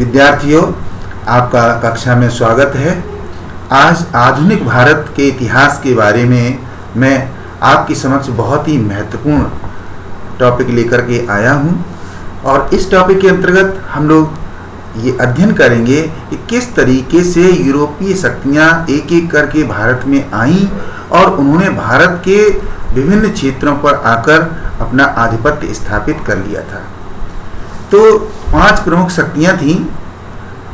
विद्यार्थियों, आपका कक्षा में स्वागत है। आज आधुनिक भारत के इतिहास के बारे में मैं आपकी समक्ष बहुत ही महत्वपूर्ण टॉपिक लेकर के आया हूं और इस टॉपिक के अंतर्गत हम लोग ये अध्ययन करेंगे कि किस तरीके से यूरोपीय शक्तियां एक एक करके भारत में आईं और उन्होंने भारत के विभिन्न क्षेत्रों पर आकर अपना आधिपत्य स्थापित कर लिया था। तो 5 प्रमुख शक्तियां थीं।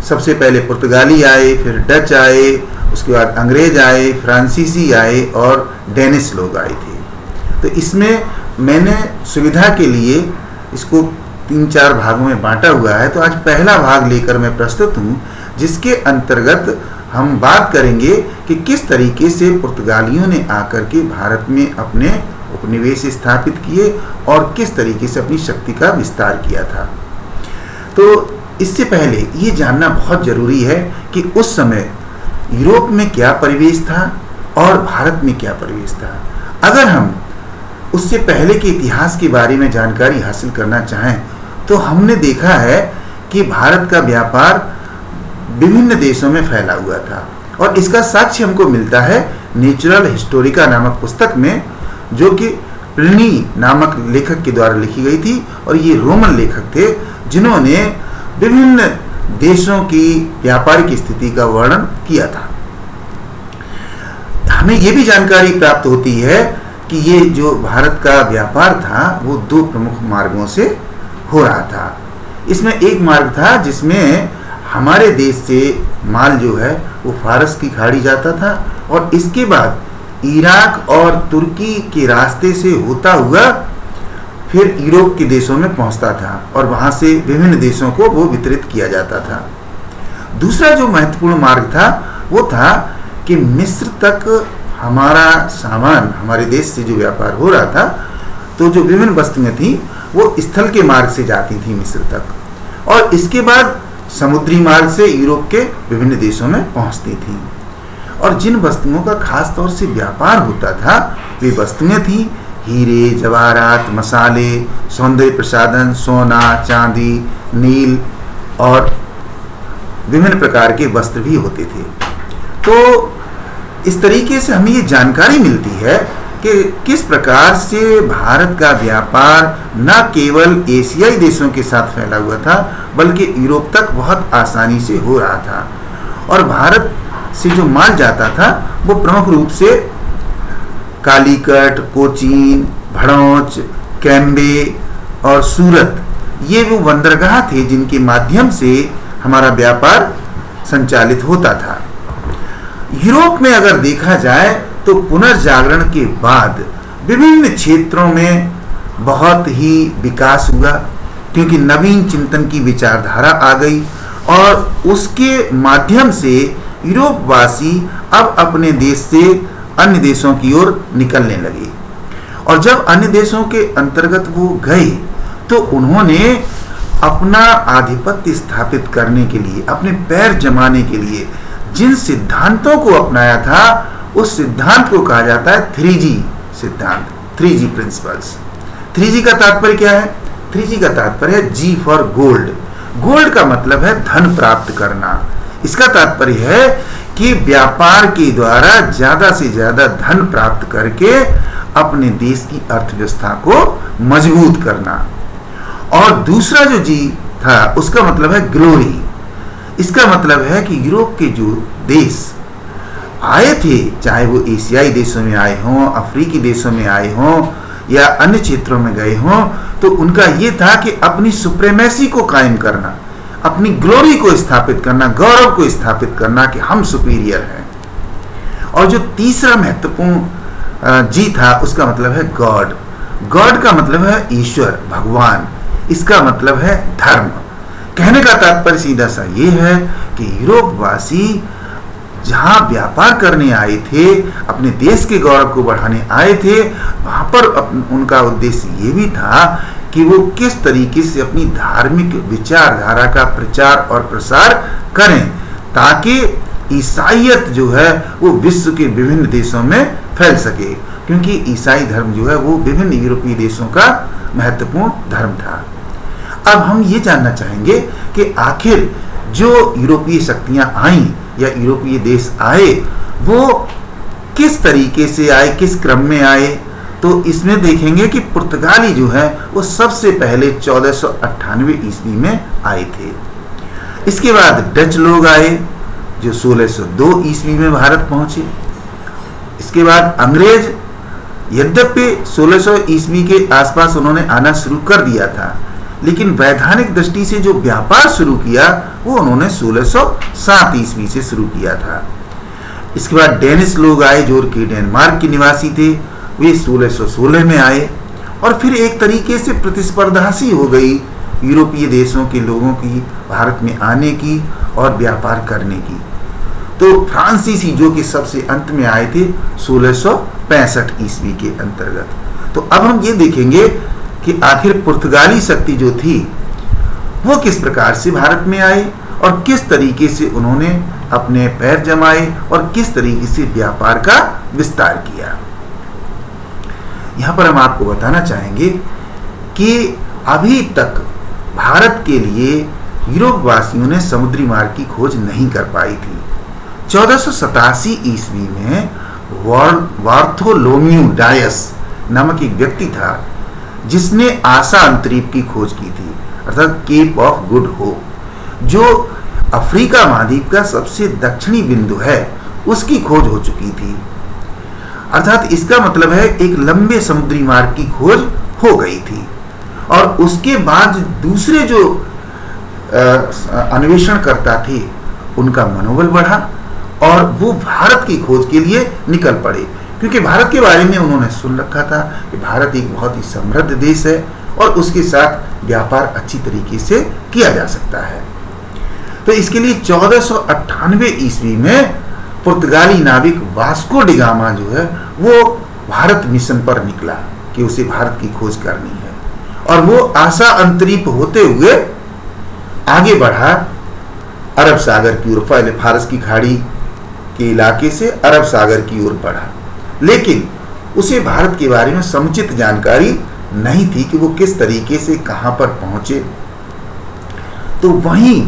सबसे पहले पुर्तगाली आए, फिर डच आए, उसके बाद अंग्रेज आए, फ्रांसीसी आए और डेनिश लोग आए थे। तो इसमें मैंने सुविधा के लिए इसको 3-4 भागों में बांटा हुआ है। तो आज पहला भाग लेकर मैं प्रस्तुत हूँ, जिसके अंतर्गत हम बात करेंगे कि किस तरीके से पुर्तगालियों ने आकर के भारत में अपने उपनिवेश स्थापित किए और किस तरीके से अपनी शक्ति का विस्तार किया था। तो इससे पहले ये जानना बहुत ज़रूरी है कि उस समय यूरोप में क्या परिवेश था और भारत में क्या परिवेश था। अगर हम उससे पहले के इतिहास के बारे में जानकारी हासिल करना चाहें तो हमने देखा है कि भारत का व्यापार विभिन्न देशों में फैला हुआ था और इसका साक्ष्य हमको मिलता है नेचुरल हिस्टोरिका नामक पुस्तक में, जो कि प्लिनी नामक लेखक के द्वारा लिखी गई थी। और ये रोमन लेखक थे जिन्होंने विभिन्न देशों की व्यापारिक स्थिति का वर्णन किया था। हमें ये भी जानकारी प्राप्त होती है कि ये जो भारत का व्यापार था वो 2 प्रमुख मार्गों से हो रहा था। इसमें एक मार्ग था जिसमें हमारे देश से माल जो है वो फारस की खाड़ी जाता था और इसके बाद इराक और तुर्की के रास्ते से होता हुआ फिर यूरोप के देशों में पहुंचता था और वहां से विभिन्न देशों को वो वितरित किया जाता था। दूसरा जो महत्वपूर्ण मार्ग था वो था कि मिस्र तक हमारा सामान, हमारे देश से जो व्यापार हो रहा था, तो जो विभिन्न वस्तुएं थी वो स्थल के मार्ग से जाती थी मिस्र तक और इसके बाद समुद्री मार्ग से यूरोप के विभिन्न देशों में पहुंचती थी। और जिन वस्तुओं का खास तौर से व्यापार होता था वे वस्तुएं थी हीरे, जवाहरात, मसाले, सौंदर्य प्रसाधन, सोना, चांदी, नील और विभिन्न प्रकार के वस्त्र भी होते थे। तो इस तरीके से हमें ये जानकारी मिलती है कि किस प्रकार से भारत का व्यापार न केवल एशियाई देशों के साथ फैला हुआ था बल्कि यूरोप तक बहुत आसानी से हो रहा था। और भारत से जो माल जाता था वो प्रमुख रूप से कालीकट, कोचीन, भड़ौच, कैम्बे और सूरत, ये वो बंदरगाह थे जिनके माध्यम से हमारा व्यापार संचालित होता था। यूरोप में अगर देखा जाए तो पुनर्जागरण के बाद विभिन्न क्षेत्रों में बहुत ही विकास हुआ, क्योंकि नवीन चिंतन की विचारधारा आ गई और उसके माध्यम से यूरोपवासी अब अपने देश से अन्य देशों की ओर निकलने लगे। और जब अन्य देशों के अंतर्गत वो गए तो उन्होंने अपना आधिपत्य स्थापित करने के लिए, अपने पैर जमाने के लिए जिन सिद्धांतों को अपनाया था उस सिद्धांत को कहा जाता है 3G सिद्धांत, 3G प्रिंसिपल्स। 3G का तात्पर्य क्या है? 3G का तात्पर्य है G फॉर गोल्ड। गोल्ड का मतलब है धन प्राप्त करना। इसका तात्पर्य है कि व्यापार के द्वारा ज्यादा से ज्यादा धन प्राप्त करके अपने देश की अर्थव्यवस्था को मजबूत करना। और दूसरा जो जी था उसका मतलब है ग्लोरी। इसका मतलब है कि यूरोप के जो देश आए थे, चाहे वो एशियाई देशों में आए हों, अफ्रीकी देशों में आए हों या अन्य क्षेत्रों में गए हों, तो उनका ये था कि अपनी सुप्रीमेसी को कायम करना, अपनी ग्लोरी को स्थापित करना, गौरव को स्थापित करना कि हम सुपीरियर हैं। और जो तीसरा महत्वपूर्ण जी था उसका मतलब है गॉड। गॉड का मतलब है ईश्वर, भगवान। इसका मतलब है धर्म। कहने का तात्पर्य सीधा सा ये है कि यूरोपवासी जहां व्यापार करने आए थे, अपने देश के गौरव को बढ़ाने आए थे, वहां पर उनका उद्देश्य ये भी था कि वो किस तरीके से अपनी धार्मिक विचारधारा का प्रचार और प्रसार करें ताकि ईसाईयत जो है वो विश्व के विभिन्न देशों में फैल सके, क्योंकि ईसाई धर्म जो है वो विभिन्न यूरोपीय देशों का महत्वपूर्ण धर्म था। अब हम ये जानना चाहेंगे कि आखिर जो यूरोपीय शक्तियां आईं या यूरोपीय देश आए वो किस तरीके से आए, किस क्रम में आए, तो इसमें देखेंगे कि पुर्तगाली जो है वो सबसे पहले 1498 ईस्वी में आए थे। इसके बाद डच लोग आए जो 1602 ईस्वी में भारत पहुंचे। इसके बाद अंग्रेज, यद्यपि 1600 ईस्वी के आसपास उन्होंने आना शुरू कर दिया था, लेकिन वैधानिक दृष्टि से जो व्यापार शुरू किया वो उन्होंने 1607 ईस्वी से शुरू किया था। इसके बाद डेनिश लोग आए जो कि डेनमार्क के निवासी थे, वे 1616 में आए और फिर एक तरीके से प्रतिस्पर्धा सी हो गई यूरोपीय देशों के लोगों की भारत में आने की और व्यापार करने की। तो फ्रांसीसी जो कि सबसे अंत में आए थे 1665 ईस्वी के अंतर्गत। तो अब हम ये देखेंगे कि आखिर पुर्तगाली शक्ति जो थी वो किस प्रकार से भारत में आए और किस तरीके से उन्होंने अपने पैर जमाए और किस तरीके से व्यापार का विस्तार किया। यहां पर हम आपको बताना चाहेंगे कि अभी तक भारत के लिए यूरोप वासियों ने समुद्री मार्ग की खोज नहीं कर पाई थी। 1487 ईस्वी में बार्थोलोम्यू डायस नामक एक व्यक्ति था जिसने आशा अंतरीप की खोज की थी, अर्थात केप ऑफ गुड होप, जो अफ्रीका महाद्वीप का सबसे दक्षिणी बिंदु है, उसकी खोज हो चुकी थी। अर्थात इसका मतलब है एक लंबे समुद्री मार्ग की खोज हो गई थी। और उसके बाद दूसरे जो अन्वेषण करता थे उनका मनोबल बढ़ा और वो भारत की खोज के लिए निकल पड़े, क्योंकि भारत के बारे में उन्होंने सुन रखा था कि भारत एक बहुत ही समृद्ध देश है और उसके साथ व्यापार अच्छी तरीके से किया जा सकता है। तो इसके लिए 1498 ईस्वी में पुर्तगाली नाविक वास्को डी गामा जो है वो भारत मिशन पर निकला कि उसे भारत की खोज करनी है, और वो आशा अंतरीप होते हुए आगे बढ़ा अरब सागर की ओर, पहले फारस की खाड़ी के इलाके से अरब सागर की ओर बढ़ा, लेकिन उसे भारत के बारे में समुचित जानकारी नहीं थी कि वो किस तरीके से कहां पर पहुंचे। तो वहीं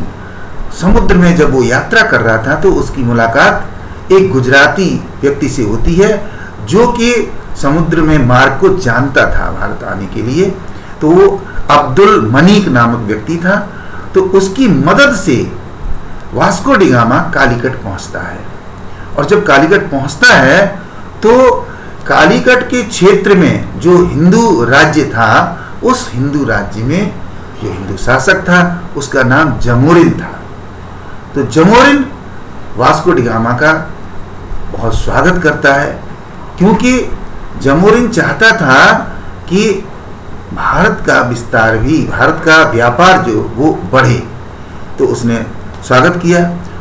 समुद्र में जब वो यात्रा कर रहा था तो उसकी मुलाकात एक गुजराती व्यक्ति से होती है जो कि समुद्र में मार्ग को जानता था भारत आने के लिए। तो वो अब्दुल मनीक नामक व्यक्ति था। तो उसकी मदद से वास्को डी गामा कालीकट पहुंचता है, और जब कालीकट पहुंचता है तो कालीकट के क्षेत्र में जो हिंदू राज्य था, उस हिंदू राज्य में जो हिंदू शासक था उसका नाम जमोरिन था। तो जमोरिन वास्को डी गामा का बहुत स्वागत करता है, क्योंकि जमोरिन चाहता था कि भारत का विस्तार भी, भारत का व्यापार जो वो बढ़े। तो उसने स्वागत किया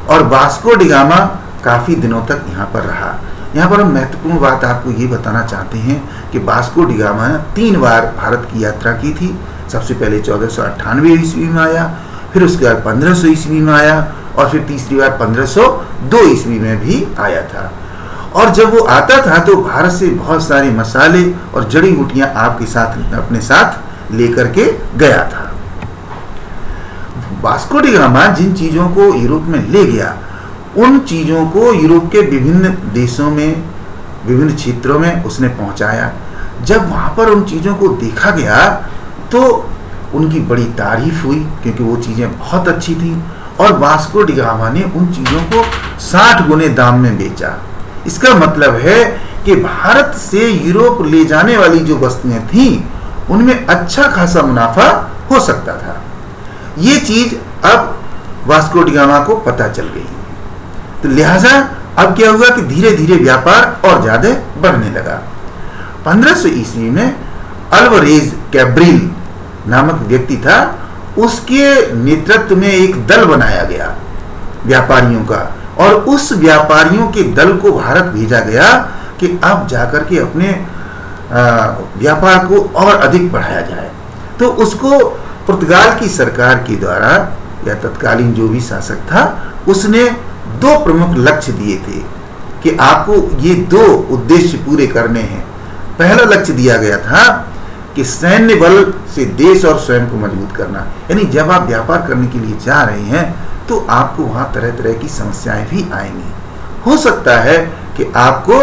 और वास्को डी गामा काफ़ी दिनों तक यहाँ पर रहा। यहाँ पर हम महत्वपूर्ण बात आपको ये बताना चाहते हैं कि वास्को डी गामा ने 3 बार भारत की यात्रा की थी। सबसे पहले 1498 ईस्वी में आया, फिर उसके बाद 1500 ईस्वी में आया, और फिर तीसरी बार 1502 ईस्वी में भी आया था। और जब वो आता था तो भारत से बहुत सारे मसाले और जड़ी बूटियां आपके साथ अपने साथ लेकर के गया था। वास्को डी गामा जिन चीज़ों को यूरोप में ले गया, उन चीज़ों को यूरोप के विभिन्न देशों में, विभिन्न क्षेत्रों में उसने पहुंचाया। जब वहाँ पर उन चीज़ों को देखा गया तो उनकी बड़ी तारीफ हुई, क्योंकि वो चीज़ें बहुत अच्छी थी, और वास्को डी गामा ने उन चीज़ों को 60 गुने दाम में बेचा। इसका मतलब है कि भारत से यूरोप ले जाने वाली जो वस्तुएं थीं उनमें अच्छा खासा मुनाफा हो सकता था। ये चीज अब वास्को डी गामा को पता चल गई। तो लिहाजा अब क्या हुआ कि धीरे धीरे व्यापार और ज्यादा बढ़ने लगा। 1500 ईस्वी में अल्वरेज कैब्रिल नामक व्यक्ति था, उसके नेतृत्व में एक दल बनाया गया व्यापारियों का, और उस व्यापारियों के दल को भारत भेजा गया कि अब जाकर के अपने व्यापार को और अधिक बढ़ाया जाए। तो उसको पुर्तगाल की सरकार के द्वारा या तत्कालीन जो भी शासक था उसने 2 प्रमुख लक्ष्य दिए थे कि आपको ये 2 उद्देश्य पूरे करने हैं। पहला लक्ष्य दिया गया था कि सैन्य बल से देश और स्वयं को मजबूत करना, यानी जब आप व्यापार करने के लिए जा रहे हैं तो आपको वहां तरह तरह की समस्याएं भी आएंगी। हो सकता है कि आपको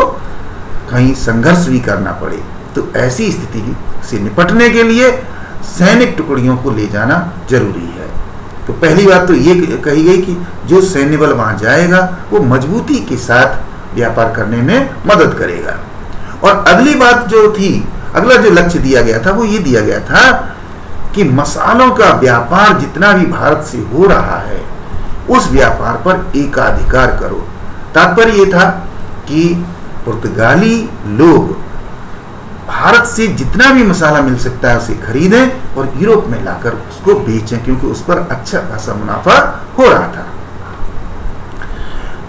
कहीं संघर्ष भी करना पड़े। तो ऐसी स्थिति से निपटने के लिए सैनिक टुकड़ियों को ले जाना जरूरी है। तो पहली बात तो ये कही गई कि जो सैन्य बल वहां जाएगा वो मजबूती के साथ व्यापार करने में मदद करेगा। और अगली बात जो थी, अगला जो लक्ष्य दिया गया था वो ये दिया गया था कि मसालों का व्यापार जितना भी भारत से हो रहा है उस व्यापार पर एकाधिकार करो। तात्पर्य ये था कि पुर्तगाली लोग भारत से जितना भी मसाला मिल सकता है उसे खरीदें और यूरोप में लाकर उसको बेचें, क्योंकि उस पर अच्छा खासा मुनाफा हो रहा था।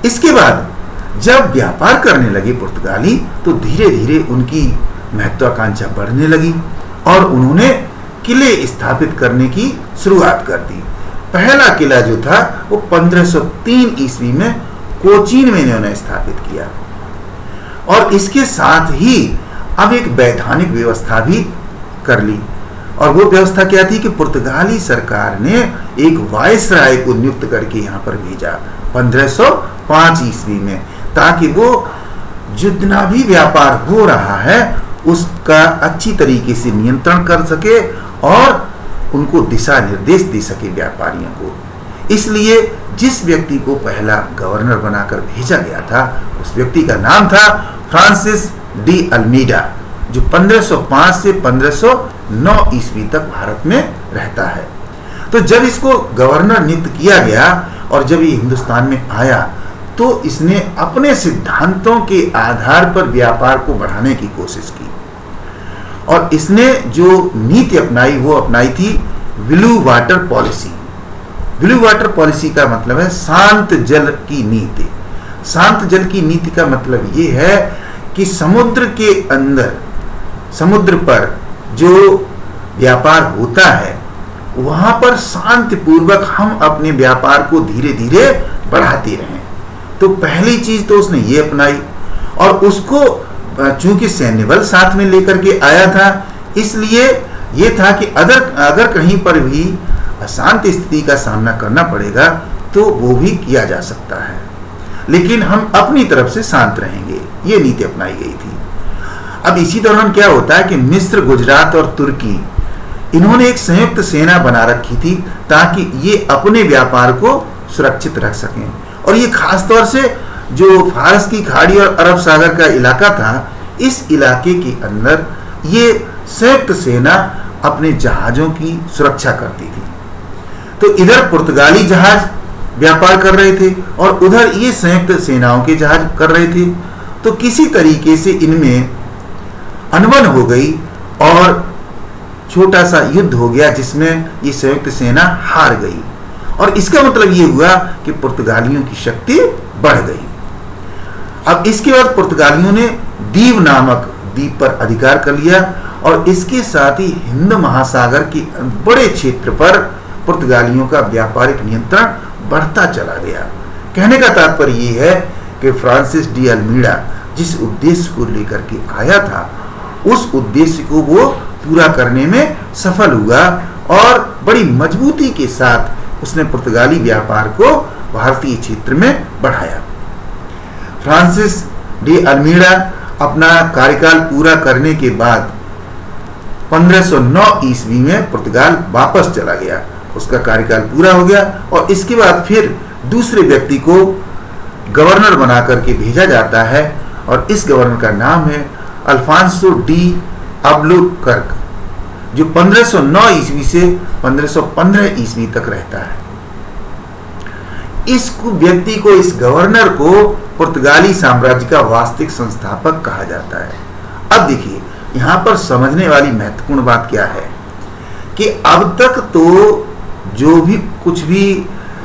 इसके बाद जब व्यापार करने लगे पुर्तगाली तो धीरे धीरे उनकी महत्वाकांक्षा बढ़ने लगी और उन्होंने किले स्थापित करने की शुरुआत कर दी। पहला किला जो था वो 1503 ईस्वी में कोचीन में इन्होंने स्थापित किया। और इसके साथ ही अब एक वैधानिक व्यवस्था भी कर ली। और वो व्यवस्था क्या थी कि पुर्तगाली सरकार ने एक वायसराय को नियुक्त करके यहाँ पर भेजा 1505 ईस्वी में, ताकि वो जितना भी व्यापार हो रहा है उसका अच्छी तरीके से नियंत्रण कर सके और उनको दिशा निर्देश दे सके व्यापारियों को। इसलिए जिस व्यक्ति को पहला गवर्नर बनाकर भेजा गया था उस व्यक्ति का नाम था फ्रांसिस डी अल्मीडा, जो 1505 से 1509 ईस्वी तक भारत में रहता है। तो जब इसको गवर्नर नियुक्त किया गया और जब ये हिंदुस्तान में आया तो इसने अपने सिद्धांतों के आधार पर व्यापार को बढ़ाने की कोशिश की और इसने जो नीति अपनाई वो अपनाई थी blue water policy. Blue water policy का मतलब है शांत जल की नीति। शांत जल की नीति का मतलब ये है कि समुद्र के अंदर, समुद्र पर जो व्यापार होता है वहां पर शांतिपूर्वक हम अपने व्यापार को धीरे धीरे बढ़ाते रहें। तो पहली चीज तो उसने ये अपनाई और उसको चूंकि सैन्य बल साथ में लेकर के आया था इसलिए ये था कि अगर कहीं पर भी अशांत स्थिति का सामना करना पड़ेगा तो वो भी किया जा सकता है, लेकिन हम अपनी तरफ से शांत रहेंगे, ये नीति अपनाई गई थी। अब इसी दौरान क्या होता है कि मिस्र, गुजरात और तुर्की इन्होंने एक संयुक्त सेना बना रखी थी ताकि ये अपने व्यापार को सुरक्षित रख सकें। और ये खास तौर से जो फारस की खाड़ी और अरब सागर का इलाका था, इस इलाके के अंदर ये संयुक्त सेना अपने जहाजों की सुरक्षा करती थी। तो इधर पुर्तगाली जहाज व्यापार कर रहे थे और उधर ये संयुक्त सेनाओं के जहाज कर रहे थे। तो किसी तरीके से इनमें अनबन हो गई और छोटा सा युद्ध हो गया जिसमें ये संयुक्त सेना हार गई और इसका मतलब ये हुआ कि पुर्तगालियों की शक्ति बढ़ गई। अब इसके बाद पुर्तगालियों ने दीव नामक द्वीप पर अधिकार कर लिया और इसके साथ ही हिंद महासागर के बड़े क्षेत्र पर पुर्तगालियों का व्यापारिक नियंत्रण बढ़ता चला गया। कहने का तात्पर्य यह है कि फ्रांसिस डी अल्मीडा जिस उद्देश्य को लेकर के आया था उस उद्देश्य को वो पूरा करने में सफल हुआ और बड़ी मजबूती के साथ उसने पुर्तगाली व्यापार को भारतीय क्षेत्र में बढ़ाया। फ्रांसिस डी अल्मीडा अपना कार्यकाल पूरा करने के बाद 1509 ईस्वी में पुर्तगाल वापस चला गया, उसका कार्यकाल पूरा हो गया और इसके बाद फिर दूसरे व्यक्ति को गवर्नर बना करके भेजा जाता है और इस गवर्नर का नाम है अल्फांसो डी अल्बुकर्क, जो 1509 ईस्वी से 1515 ईस्वी तक रहता है। इस व्यक्ति को, इस गवर्नर को पुर्तगाली साम्राज्य का वास्तविक संस्थापक कहा जाता है। अब देखिए यहाँ पर समझने वाली महत्वपूर्ण बात क्या है कि अब तक तो जो भी कुछ भी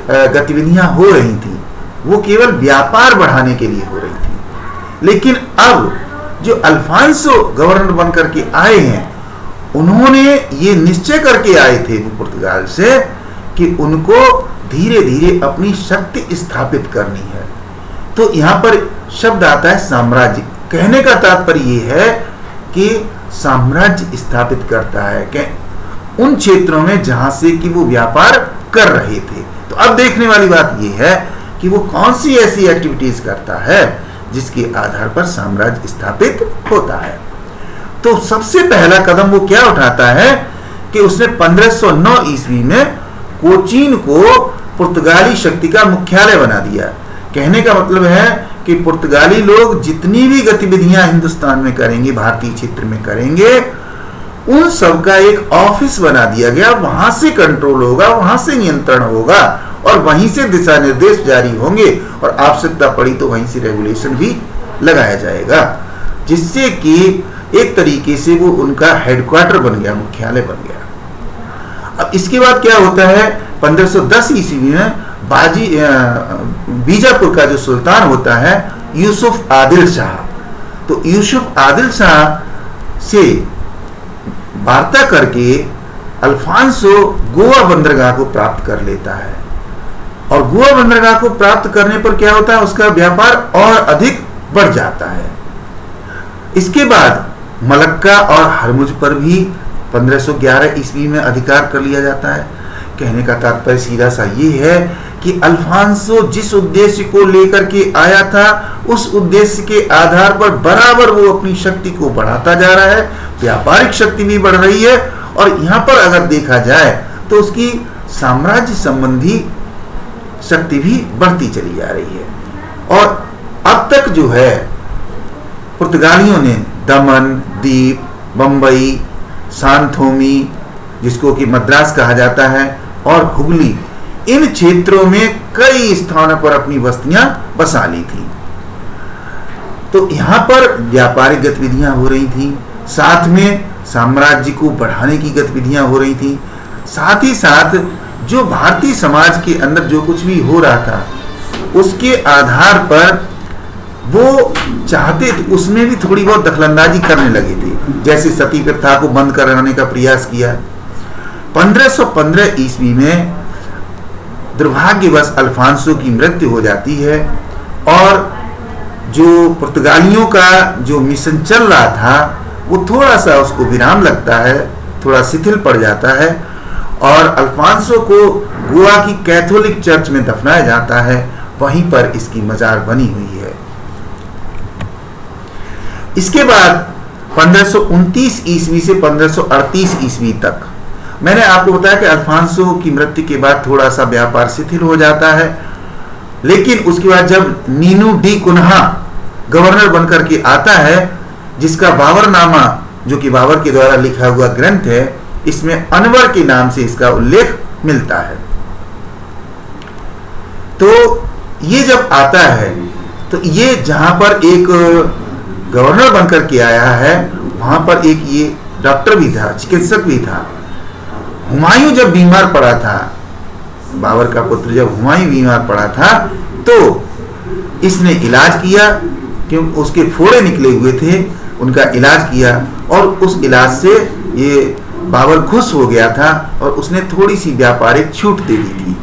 गतिविधियां हो रही थी वो केवल व्यापार बढ़ाने के लिए हो रही थी, लेकिन अब जो अल्फांसो गवर्नर बन करके आए हैं उन्होंने ये निश्चय करके आए थे वो पुर्तगाल से कि उनको धीरे धीरे अपनी शक्ति स्थापित करनी है। तो यहाँ पर शब्द आता है साम्राज्य। कहने का तात्पर्य ये है कि साम्राज्य स्थापित करता है कि उन क्षेत्रों में जहां से कि वो व्यापार कर रहे थे। तो अब देखने वाली बात यह है कि वो कौन सी ऐसी एक्टिविटीज करता है जिसके आधार पर साम्राज्य स्थापित होता है। तो सबसे पहला कदम वो क्या उठाता है कि उसने 1509 ईस्वी में कोचीन को पुर्तगाली शक्ति का मुख्यालय बना दिया। कहने का मतलब है कि पुर्तगाली लोग जितनी भी गतिविधियां हिंदुस्तान में करेंगे, भारतीय क्षेत्र में करेंगे, उन सब का एक ऑफिस बना दिया गया। वहां से कंट्रोल होगा, वहां से नियंत्रण होगा और वहीं से दिशा निर्देश जारी होंगे और आवश्यकता पड़ी तो वहीं से रेगुलेशन भी लगाया जाएगा, जिससे कि एक तरीके से वो उनका हेडक्वार्टर बन गया, मुख्यालय बन गया। अब इसके बाद क्या होता है, 1510 ईस्वी में बीजापुर का जो सुल्तान होता है यूसुफ आदिल शाह, तो यूसुफ आदिल शाह से वार्ता करके अल्फांसो गोवा बंदरगाह को प्राप्त कर लेता है। और गोवा बंदरगाह को प्राप्त करने पर क्या होता है, उसका व्यापार और अधिक बढ़ जाता है। इसके बाद मलक्का और हरमुज पर भी 1511 ईस्वी में अधिकार कर लिया जाता है। कहने का तात्पर्य सीधा सा ये है कि अल्फांसो जिस उद्देश्य को लेकर के आया था, उस उद्देश्य के आधार पर बराबर वो अपनी शक्ति को बढ़ाता जा रहा है। व्यापारिक शक्ति भी बढ़ रही है और यहाँ पर अगर देखा जाए तो उसकी साम्राज्य संबंधी शक्ति भी बढ़ती चली जा रही है। और अब तक जो है पुर्तगालियों ने दमन द्वीप, बंबई, सांथोमी जिसको कि मद्रास कहा जाता है और हुगली, इन क्षेत्रों में कई स्थानों पर अपनी बस्तियां बसा ली थी। तो यहां पर व्यापारिक गतिविधियां हो रही थी, साथ में साम्राज्य को बढ़ाने की गतिविधियां हो रही थी। साथ ही साथ जो भारतीय समाज के अंदर जो कुछ भी हो रहा था उसके आधार पर वो चाहते थे, उसमें भी थोड़ी बहुत दखलंदाजी करने लगे थे। जैसे सती प्रथा को बंद कराने का प्रयास किया। 1515 ईस्वी में दुर्भाग्यवश अल्फांसो की मृत्यु हो जाती है और जो पुर्तगालियों का जो मिशन चल रहा था वो थोड़ा सा उसको विराम लगता है, थोड़ा शिथिल पड़ जाता है और अल्फांसो को गोवा की कैथोलिक चर्च में दफनाया जाता है। वहीं पर इसकी मजार बनी हुई है। इसके बाद 1529 ईस्वी से 1538 ईस्वी तक मैंने आपको बताया कि अल्फांसो की मृत्यु के बाद थोड़ा सा व्यापार शिथिल हो जाता है, लेकिन उसके बाद जब नीनू डी कुन्हा गवर्नर बनकर के आता है, जिसका बाबरनामा जो कि बाबर के द्वारा लिखा हुआ ग्रंथ है, इसमें अनवर के नाम से इसका उल्लेख मिलता है। तो ये जब आता है तो ये जहां पर एक गवर्नर बनकर के आया है, वहां पर एक ये डॉक्टर भी था, चिकित्सक भी था। हुमायूं जब बीमार पड़ा था, बाबर का पुत्र जब हुमायूं बीमार पड़ा था, तो इसने इलाज किया, क्योंकि उसके फोड़े निकले हुए थे, उनका इलाज किया और उस इलाज से ये बाबर खुश हो गया था और उसने थोड़ी सी व्यापारिक छूट दे दी थी।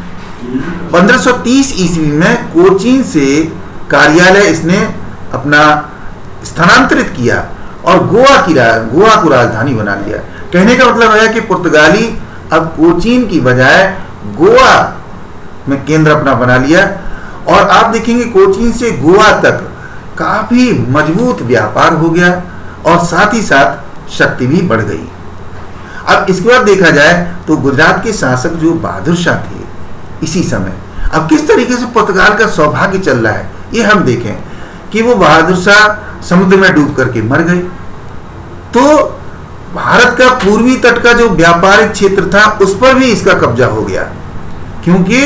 1530 ईस्वी में कोचीन से कार्यालय इसने अपना स्थानांतरित किया और गोवा को राजधानी बना लिया। कहने का मतलब है कि पुर्तगाली अब कोचीन की बजाय गोवा में केंद्र अपना बना लिया और आप देखेंगे कोचीन से गोवा तक काफी मजबूत व्यापार हो गया और साथ ही साथ शक्ति भी बढ़ गई। अब इसके बाद देखा जाए तो गुजरात के शासक जो बहादुर शाह थे इसी समय, अब किस तरीके से पुर्तगाल का सौभाग्य चल रहा है ये हम देखें कि वो बहादुर शाह समुद्र में डूब करके मर गए। तो भारत का पूर्वी तट का जो व्यापारिक क्षेत्र था उस पर भी इसका कब्जा हो गया, क्योंकि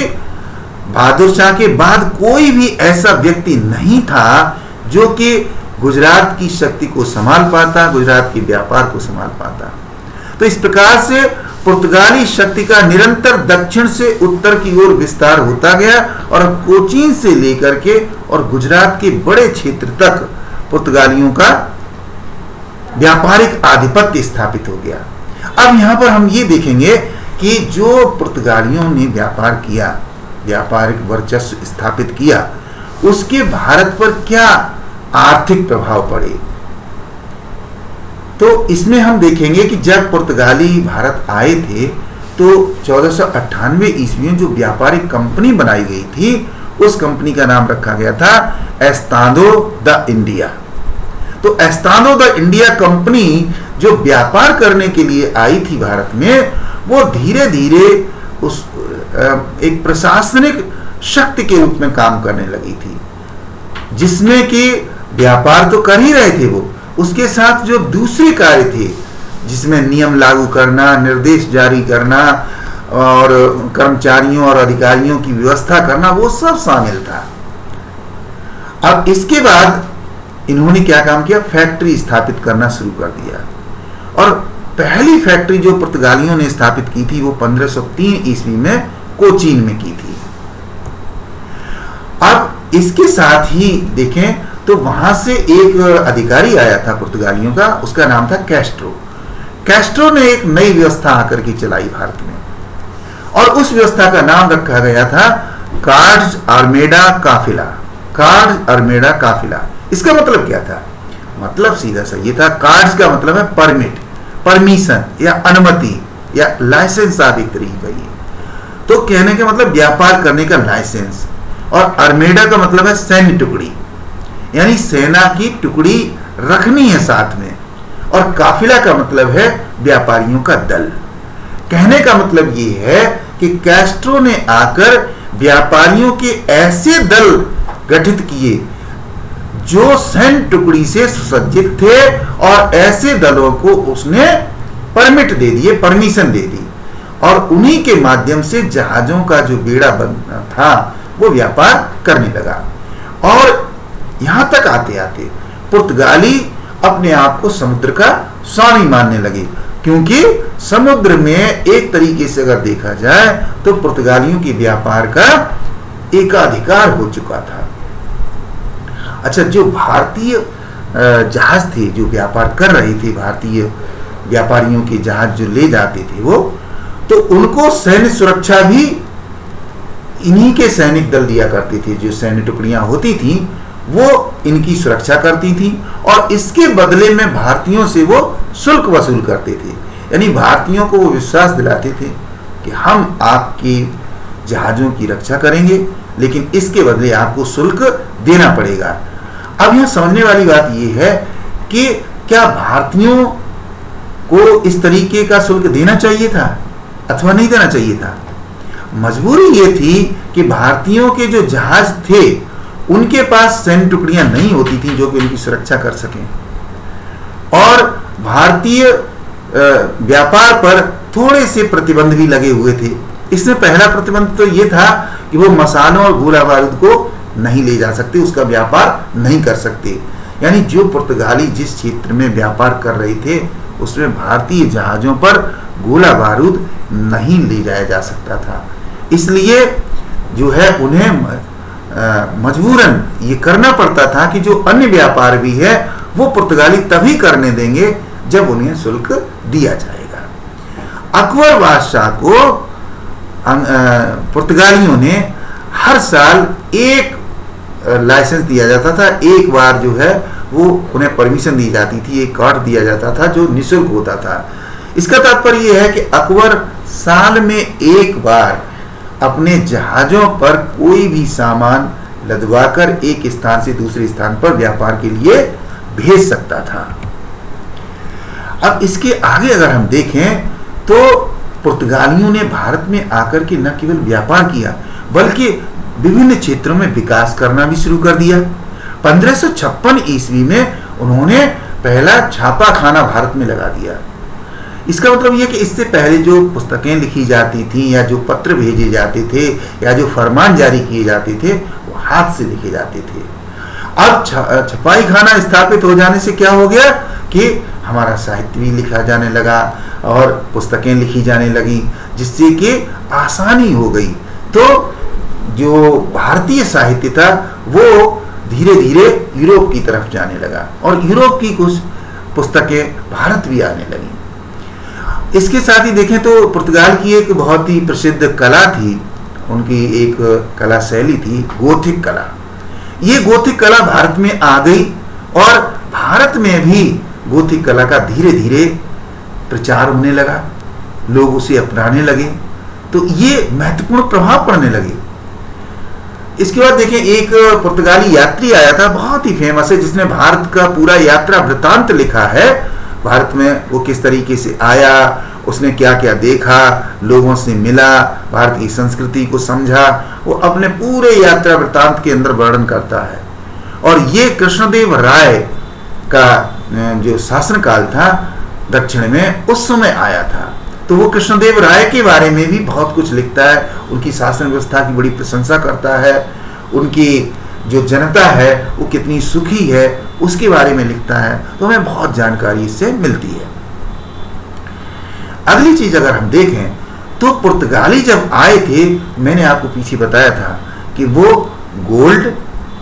बहादुर शाह के बाद कोई भी ऐसा व्यक्ति नहीं था जो कि गुजरात की शक्ति को संभाल पाता, गुजरात के व्यापार को संभाल पाता। तो इस प्रकार से पुर्तगाली शक्ति का निरंतर दक्षिण से उत्तर की ओर विस्तार होता गया और कोचीन से लेकर के और गुजरात के बड़े क्षेत्र तक पुर्तगालियों का व्यापारिक आधिपत्य स्थापित हो गया। अब यहां पर हम ये देखेंगे कि जो पुर्तगालियों ने व्यापार किया, व्यापारिक वर्चस्व स्थापित किया, उसके भारत पर क्या आर्थिक प्रभाव पड़े। तो इसमें हम देखेंगे कि जब पुर्तगाली भारत आए थे तो 1498 ईस्वी में जो व्यापारिक कंपनी बनाई गई थी, उस कंपनी का नाम रखा गया था एस्तादो द इंडिया। तो एस्तादो द इंडिया कंपनी जो व्यापार करने के लिए आई थी भारत में, वो धीरे धीरे उस एक प्रशासनिक शक्ति के रूप में काम करने लगी थी, जिसमें कि व्यापार तो कर ही रहे थे वो, उसके साथ जो दूसरे कार्य थे जिसमें नियम लागू करना, निर्देश जारी करना और कर्मचारियों और अधिकारियों की व्यवस्था करना, वो सब शामिल था। अब इसके बाद इन्होंने क्या काम किया, फैक्ट्री स्थापित करना शुरू कर दिया। और पहली फैक्ट्री जो पुर्तगालियों ने स्थापित की थी वो 1503 ईस्वी में कोचीन में की थी। अब इसके साथ ही देखें तो वहां से एक अधिकारी आया था पुर्तगालियों का, उसका नाम था कैस्ट्रो। कैस्ट्रो ने एक नई व्यवस्था आकर के चलाई भारत में, और उस व्यवस्था का नाम रखा गया था कार्ड्स आर्मेडा काफिला। कार्ड्स आर्मेडा काफिला, इसका मतलब क्या था? मतलब सीधा सा ये था, कार्ड्स का मतलब है परमिट, परमिशन या अनुमति या लाइसेंस आप एक तरीके का ये, तो कहने का मतलब व्यापार करने का लाइसेंस। और आर्मेडा का मतलब है सैन्य टुकड़ी, यानी सेना की टुकड़ी रखनी है साथ में। और काफिला का मतलब है व्यापारियों का दल। कहने का मतलब ये है कि कैस्ट्रो ने आकर व्यापारियों के ऐसे दल गठित किए जो सैन्य टुकड़ी से सुसज्जित थे, और ऐसे दलों को उसने परमिट दे दिए, परमिशन दे दी, और उन्हीं के माध्यम से जहाजों का जो बेड़ा बनना था वो व्यापार करने लगा। और यहां तक आते आते पुर्तगाली अपने आप को समुद्र का स्वामी मानने लगे, क्योंकि समुद्र में एक तरीके से अगर देखा जाए तो पुर्तगालियों के व्यापार का एकाधिकार हो चुका था। अच्छा, जो भारतीय जहाज थे जो व्यापार कर रहे थे, भारतीय व्यापारियों के जहाज जो ले जाते थे वो, तो उनको सैन्य सुरक्षा भी इन्हीं के सैनिक दल दिया करते थे। जो सैन्य टुकड़ियां होती थी वो इनकी सुरक्षा करती थी, और इसके बदले में भारतीयों से वो शुल्क वसूल करते थे। यानी भारतीयों को वो विश्वास दिलाते थे कि हम आपके जहाजों की रक्षा करेंगे, लेकिन इसके बदले आपको शुल्क देना पड़ेगा। अब यह समझने वाली बात यह है कि क्या भारतीयों को इस तरीके का शुल्क देना चाहिए था अथवा नहीं देना चाहिए था? मजबूरी ये थी कि भारतीयों के जो जहाज थे उनके पास सैन्य टुकड़ियां नहीं होती थी जो कि उनकी सुरक्षा कर सकें, और भारतीय व्यापार पर थोड़े से प्रतिबंध भी लगे हुए थे। इसमें पहला प्रतिबंध तो ये था कि वो मसालों और गोला बारूद को नहीं ले जा सकते, उसका व्यापार नहीं कर सकते। यानी जो पुर्तगाली जिस क्षेत्र में व्यापार कर रहे थे उसमें भारतीय जहाजों पर गोला बारूद नहीं ले जाया जा सकता था। इसलिए जो है उन्हें मजबूरन ये करना पड़ता था कि जो अन्य व्यापार भी है वो पुर्तगाली तभी करने देंगे जब उन्हें शुल्क दिया जाएगा। अकबर बादशाह को पुर्तगालियों ने हर साल एक लाइसेंस दिया जाता था, एक बार जो है वो उन्हें परमिशन दी जाती थी, एक कार्ड दिया जाता था जो निःशुल्क होता था। इसका तात्पर्य यह है कि अकबर साल में एक बार अपने जहाजों पर कोई भी सामान लदवाकर एक स्थान से दूसरे स्थान पर व्यापार के लिए भेज सकता था। अब इसके आगे अगर हम देखें तो पुर्तगालियों ने भारत में आकर के न केवल व्यापार किया बल्कि विभिन्न क्षेत्रों में विकास करना भी शुरू कर दिया। 1556 ईस्वी में उन्होंने पहला छापाखाना भारत में लगा दिया। इसका मतलब यह कि इससे पहले जो पुस्तकें लिखी जाती थी या जो पत्र भेजे जाते थे या जो फरमान जारी किए जाते थे वो हाथ से लिखे जाते थे। अब छपाई खाना स्थापित हो जाने से क्या हो गया कि हमारा साहित्य भी लिखा जाने लगा और पुस्तकें लिखी जाने लगी, जिससे कि आसानी हो गई। तो जो भारतीय साहित्य था वो धीरे धीरे यूरोप की तरफ जाने लगा और यूरोप की कुछ पुस्तकें भारत भी आने लगी। इसके साथ ही देखें तो पुर्तगाल की एक बहुत ही प्रसिद्ध कला थी, उनकी एक कला शैली थी गोथिक कला। ये गोथिक कला भारत में आ गई और भारत में भी गोथिक कला का धीरे धीरे प्रचार होने लगा। लोग उसे अपनाने लगे, तो ये महत्वपूर्ण प्रभाव पड़ने लगे। इसके बाद देखें, एक पुर्तगाली यात्री आया था, बहुत ही फेमस है, जिसने भारत का पूरा यात्रा वृतांत लिखा है। भारत में वो किस तरीके से आया, उसने क्या क्या देखा, लोगों से मिला, भारत की संस्कृति को समझा, वो अपने पूरे यात्रा वृतांत के अंदर वर्णन करता है। और ये कृष्णदेव राय का जो शासनकाल था दक्षिण में, उस समय आया था। तो वो कृष्णदेव राय के बारे में भी बहुत कुछ लिखता है, उनकी शासन व्यवस्था की बड़ी प्रशंसा करता है, उनकी जो जनता है वो कितनी सुखी है उसके बारे में लिखता है। तो हमें बहुत जानकारी इससे मिलती है। अगली चीज अगर हम देखें तो पुर्तगाली जब आए थे, मैंने आपको पीछे बताया था कि वो गोल्ड,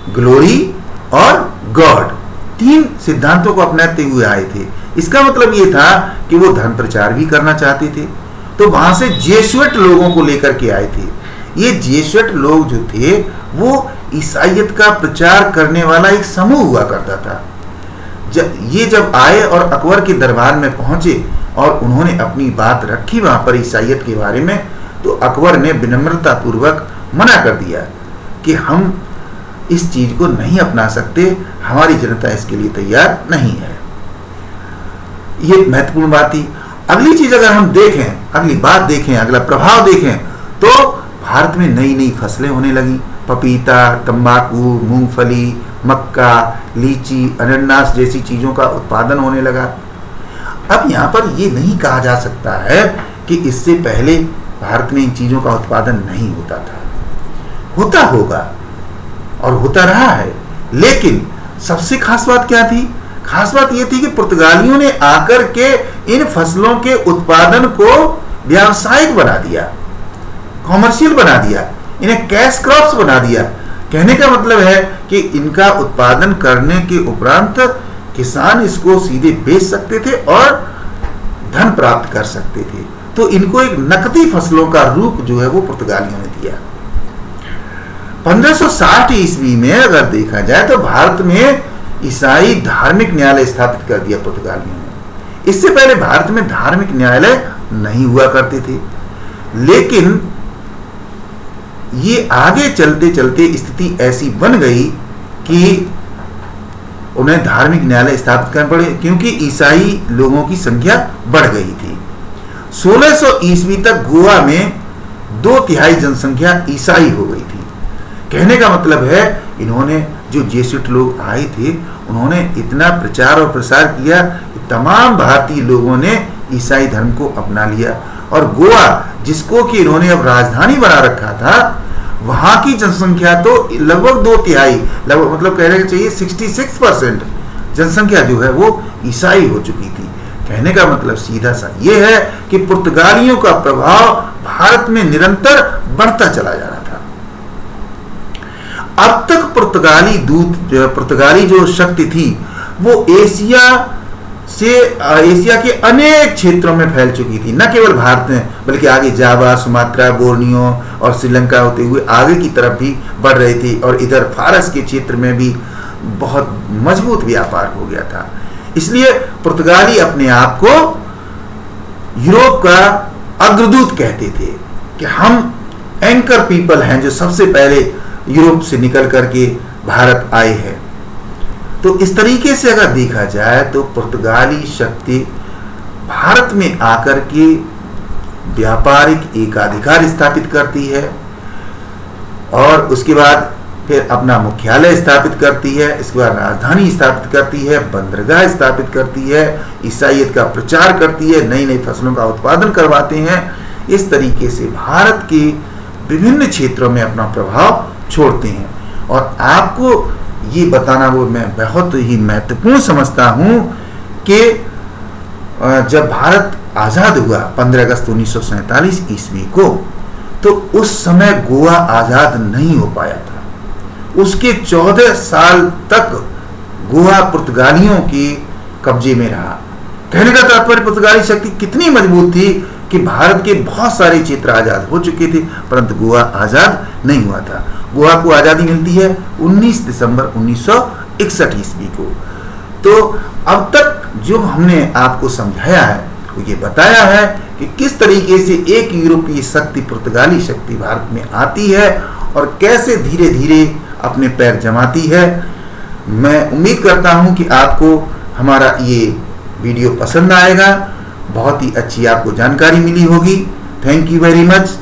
ग्लोरी और गॉड, 3 सिद्धांतों को अपनाते हुए आए थे। इसका मतलब ये था कि वो धर्म प्रचार भी करना चाहते थे। तो वहां से जेसुइट लोगों को लेकर के आए थे। ये जेसुइट लोग जो थे वो ईसाइयत का प्रचार करने वाला एक समूह हुआ करता था। जब आए और अकबर के दरबार में पहुंचे और उन्होंने अपनी बात रखी वहां पर ईसाइयत के बारे में, तो अकबर ने विनम्रता पूर्वक मना कर दिया कि हम इस चीज को नहीं अपना सकते, हमारी जनता इसके लिए तैयार नहीं है। ये महत्वपूर्ण बात थी। अगली चीज अगर हम देखें, अगली बात देखें, अगला प्रभाव देखें, तो भारत में नई नई फसलें होने लगी। पपीता, तंबाकू, मूंगफली, मक्का, लीची, अनानास जैसी चीजों का उत्पादन होने लगा। अब यहाँ पर ये नहीं कहा जा सकता है कि इससे पहले भारत में इन चीजों का उत्पादन नहीं होता था। होता होगा और होता रहा है, लेकिन सबसे खास बात क्या थी? खास बात यह थी कि पुर्तगालियों ने आकर के इन फसलों के उत्पादन को व्यावसायिक बना दिया, कॉमर्शियल बना दिया, इन्हें कैश क्रॉप्स बना दिया। कहने का मतलब है कि इनका उत्पादन करने के उपरांत किसान इसको सीधे बेच सकते थे और धन प्राप्त कर सकते थे। तो इनको एक नकदी फसलों का रूप जो है वो पुर्तगालियों ने दिया। 1560 ईस्वी में अगर देखा जाए तो भारत में ईसाई धार्मिक न्यायालय स्थापित कर दिया पुर्तगालियों ने। इससे पहले भारत में धार्मिक न्यायालय नहीं हुआ करते थे, लेकिन ये आगे चलते चलते स्थिति ऐसी बन गई कि उन्हें धार्मिक न्यायालय स्थापित करने पड़े, क्योंकि ईसाई लोगों की संख्या बढ़ गई थी। 1600 ईस्वी तक गोवा में 2/3 जनसंख्या ईसाई हो गई थी। कहने का मतलब है इन्होंने, जो जेसुइट लोग आए थे, उन्होंने इतना प्रचार और प्रसार किया कि तमाम भारतीय लोगों ने ईसाई धर्म को अपना लिया। और गोवा, जिसको कि इन्होंने अब राजधानी बना रखा था, वहां की जनसंख्या तो लगभग 2/3, लगभग मतलब कहने चाहिए 66% जनसंख्या जो है वो ईसाई हो चुकी थी। कहने का मतलब सीधा सा ये है कि पुर्तगालियों का प्रभाव भारत में निरंतर बढ़ता चला जा रहा था। अब तक पुर्तगाली जो शक्ति थी वो एशिया के अनेक क्षेत्रों में फैल चुकी थी। न केवल भारत में, बल्कि आगे जावा, सुमात्रा, बोर्नियो और श्रीलंका होते हुए आगे की तरफ भी बढ़ रही थी। और इधर फारस के क्षेत्र में भी बहुत मजबूत व्यापार हो गया था। इसलिए पुर्तगाली अपने आप को यूरोप का अग्रदूत कहते थे कि हम एंकर पीपल हैं जो सबसे पहले यूरोप से निकल करके भारत आए हैं। तो इस तरीके से अगर देखा जाए तो पुर्तगाली शक्ति भारत में आकर के व्यापारिक एकाधिकार स्थापित करती है और उसके बाद फिर अपना मुख्यालय स्थापित करती है, इसके बाद राजधानी स्थापित करती है, बंदरगाह स्थापित करती है, ईसाइयत का प्रचार करती है, नई नई फसलों का उत्पादन करवाते हैं। इस तरीके से भारत के विभिन्न क्षेत्रों में अपना प्रभाव छोड़ते हैं। और आपको ये बताना वो मैं बहुत ही महत्वपूर्ण समझता हूं कि जब भारत आज़ाद हुआ 15 अगस्त 1947 ईस्वी को, तो उस समय गोवा आज़ाद नहीं हो पाया था। उसके 14 साल तक गोवा पुर्तगालियों के कब्जे में रहा। कहने का तात्पर्य पुर्तगाली शक्ति कितनी मजबूत थी कि भारत के बहुत सारे क्षेत्र आज़ाद हो चुके थे, परंतु गोवा आज़ाद नहीं हुआ था। गोवा को आज़ादी मिलती है 19 दिसंबर 1961 ईस्वी को। तो अब तक जो हमने आपको समझाया है आपको ये बताया है कि किस तरीके से एक यूरोपीय शक्ति, पुर्तगाली शक्ति भारत में आती है और कैसे धीरे धीरे अपने पैर जमाती है। मैं उम्मीद करता हूं कि आपको हमारा ये वीडियो पसंद आएगा, बहुत ही अच्छी आपको जानकारी मिली होगी। Thank you very much.